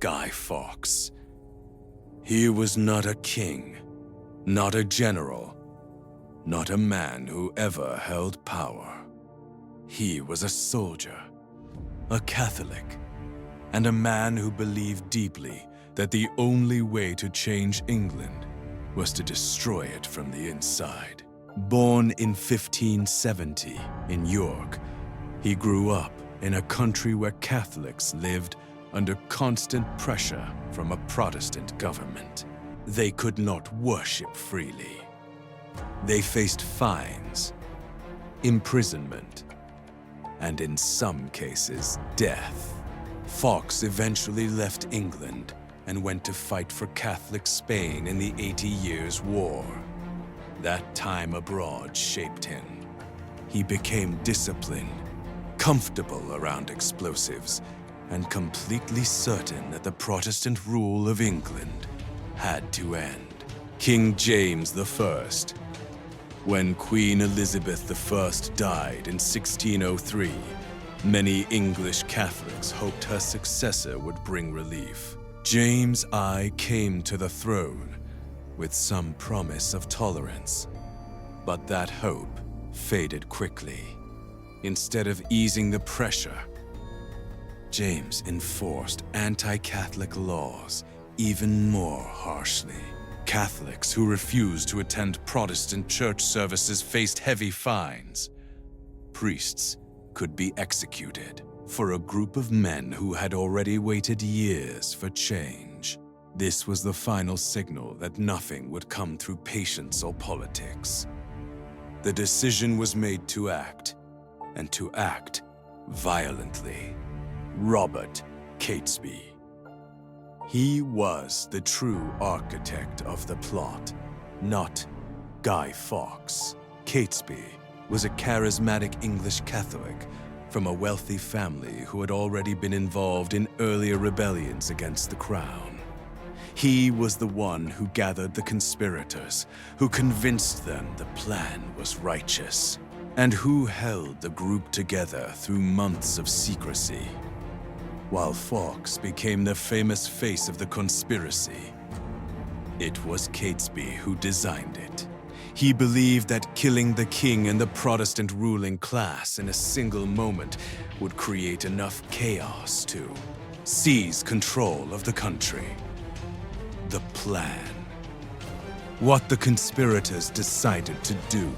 Guy Fawkes. He was not a king, not a general, not a man who ever held power. He was a soldier, a Catholic, and a man who believed deeply that the only way to change England was to destroy it from the inside. Born in 1570 in York, he grew up in a country where Catholics lived under constant pressure from a Protestant government. They could not worship freely. They faced fines, imprisonment, and in some cases, death. Fawkes eventually left England and went to fight for Catholic Spain in the 80 Years' War. That time abroad shaped him. He became disciplined, comfortable around explosives, and completely certain that the Protestant rule of England had to end. King James I. When Queen Elizabeth I died in 1603, many English Catholics hoped her successor would bring relief. James I came to the throne with some promise of tolerance, but that hope faded quickly. Instead of easing the pressure, James enforced anti-Catholic laws even more harshly. Catholics who refused to attend Protestant church services faced heavy fines. Priests could be executed. For a group of men who had already waited years for change, this was the final signal that nothing would come through patience or politics. The decision was made to act, and to act violently. Robert Catesby. He was the true architect of the plot, not Guy Fawkes. Catesby was a charismatic English Catholic from a wealthy family who had already been involved in earlier rebellions against the crown. He was the one who gathered the conspirators, who convinced them the plan was righteous, and who held the group together through months of secrecy. While Fawkes became the famous face of the conspiracy, it was Catesby who designed it. He believed that killing the king and the Protestant ruling class in a single moment would create enough chaos to seize control of the country. The plan. What the conspirators decided to do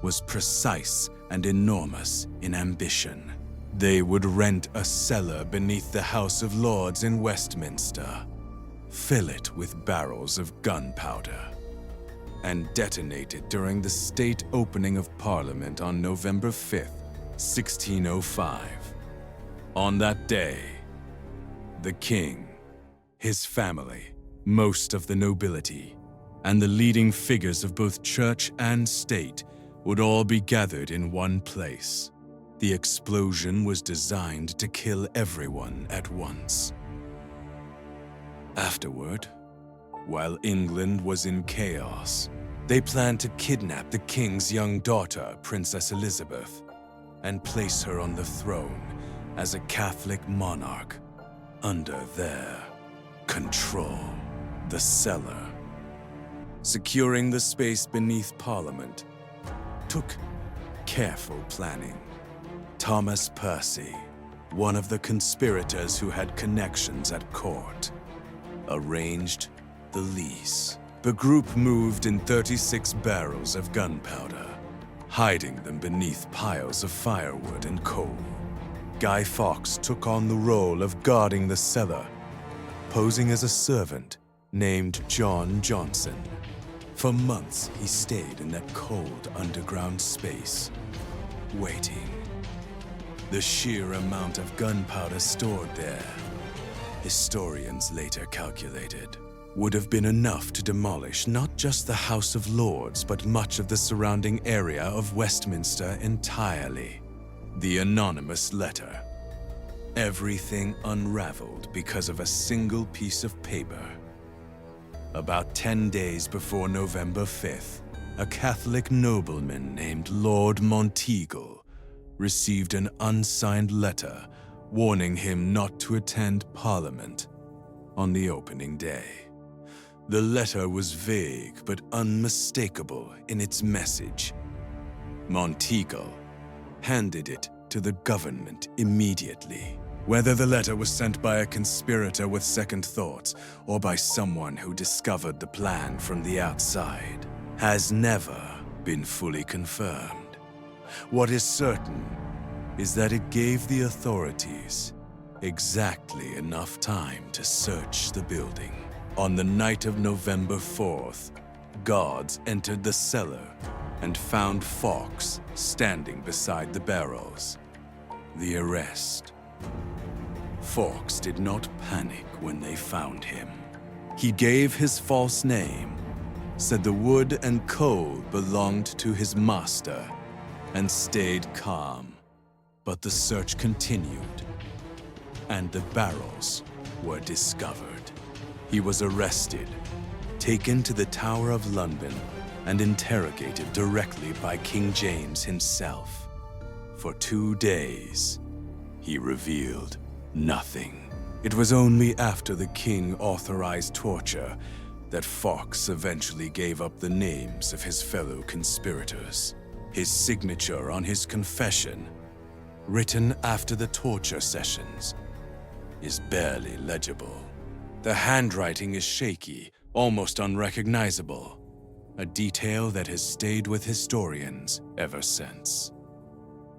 was precise and enormous in ambition. They would rent a cellar beneath the House of Lords in Westminster, fill it with barrels of gunpowder, and detonate it during the state opening of Parliament on November 5th, 1605. On that day, the king, his family, most of the nobility, and the leading figures of both church and state would all be gathered in one place. The explosion was designed to kill everyone at once. Afterward, while England was in chaos, they planned to kidnap the king's young daughter, Princess Elizabeth, and place her on the throne as a Catholic monarch under their control. The cellar. Securing the space beneath Parliament took careful planning. Thomas Percy, one of the conspirators who had connections at court, arranged the lease. The group moved in 36 barrels of gunpowder, hiding them beneath piles of firewood and coal. Guy Fawkes took on the role of guarding the cellar, posing as a servant named John Johnson. For months, he stayed in that cold underground space, waiting. The sheer amount of gunpowder stored there, historians later calculated, would have been enough to demolish not just the House of Lords, but much of the surrounding area of Westminster entirely. The anonymous letter. Everything unraveled because of a single piece of paper. About 10 days before November 5th, a Catholic nobleman named Lord Monteagle received an unsigned letter warning him not to attend Parliament on the opening day. The letter was vague but unmistakable in its message. Monteagle handed it to the government immediately. Whether the letter was sent by a conspirator with second thoughts or by someone who discovered the plan from the outside has never been fully confirmed. What is certain is that it gave the authorities exactly enough time to search the building. On the night of November 4th, guards entered the cellar and found Fawkes standing beside the barrels. The arrest. Fawkes did not panic when they found him. He gave his false name, said the wood and coal belonged to his master, and stayed calm. But the search continued, and the barrels were discovered. He was arrested, taken to the Tower of London, and interrogated directly by King James himself. For 2 days, he revealed nothing. It was only after the king authorized torture that Fawkes eventually gave up the names of his fellow conspirators. His signature on his confession, written after the torture sessions, is barely legible. The handwriting is shaky, almost unrecognizable, a detail that has stayed with historians ever since.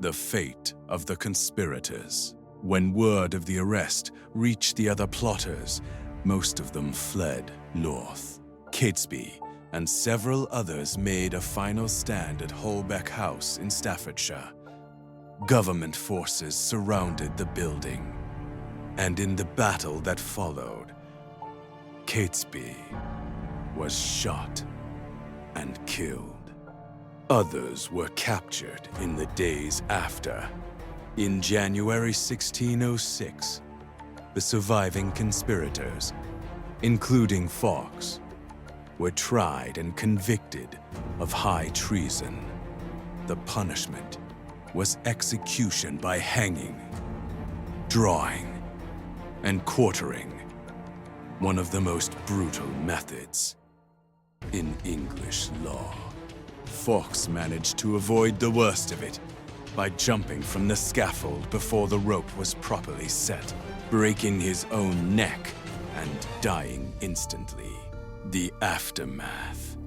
The fate of the conspirators. When word of the arrest reached the other plotters, most of them fled north. Catesby and several others made a final stand at Holbeck House in Staffordshire. Government forces surrounded the building, and in the battle that followed, Catesby was shot and killed. Others were captured in the days after. In January 1606, the surviving conspirators, including Fawkes, were tried and convicted of high treason. The punishment was execution by hanging, drawing, and quartering, one of the most brutal methods in English law. Fawkes managed to avoid the worst of it by jumping from the scaffold before the rope was properly set, breaking his own neck and dying instantly. The aftermath.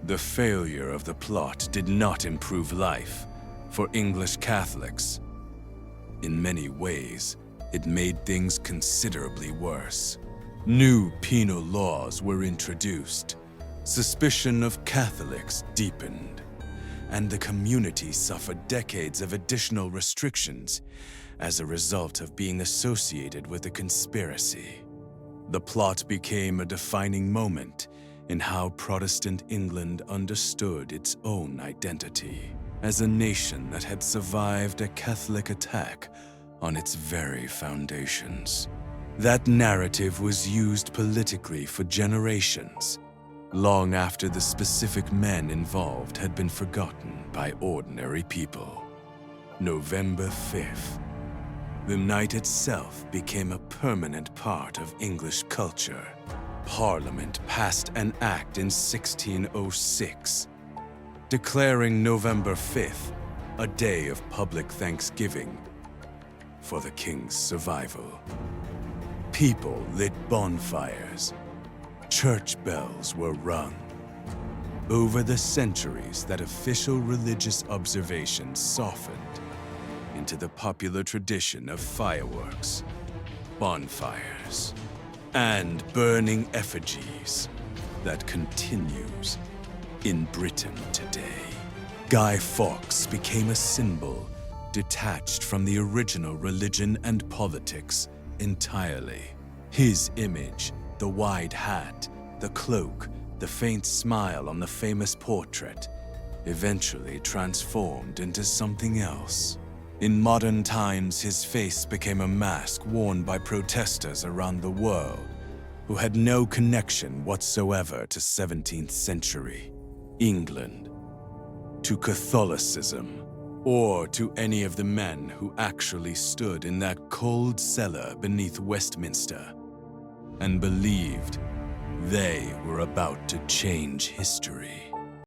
The failure of the plot did not improve life for English Catholics. In many ways, it made things considerably worse. New penal laws were introduced. Suspicion of Catholics deepened, and the community suffered decades of additional restrictions as a result of being associated with the conspiracy. The plot became a defining moment in how Protestant England understood its own identity as a nation that had survived a Catholic attack on its very foundations. That narrative was used politically for generations, long after the specific men involved had been forgotten by ordinary people. November 5th. The night itself became a permanent part of English culture. Parliament passed an act in 1606, declaring November 5th a day of public thanksgiving for the king's survival. People lit bonfires. Church bells were rung. Over the centuries, that official religious observation softened into the popular tradition of fireworks, bonfires, and burning effigies that continues in Britain today. Guy Fawkes became a symbol detached from the original religion and politics entirely. His image, the wide hat, the cloak, the faint smile on the famous portrait, eventually transformed into something else. In modern times, his face became a mask worn by protesters around the world who had no connection whatsoever to 17th century England, to Catholicism, or to any of the men who actually stood in that cold cellar beneath Westminster. and believed they were about to change history.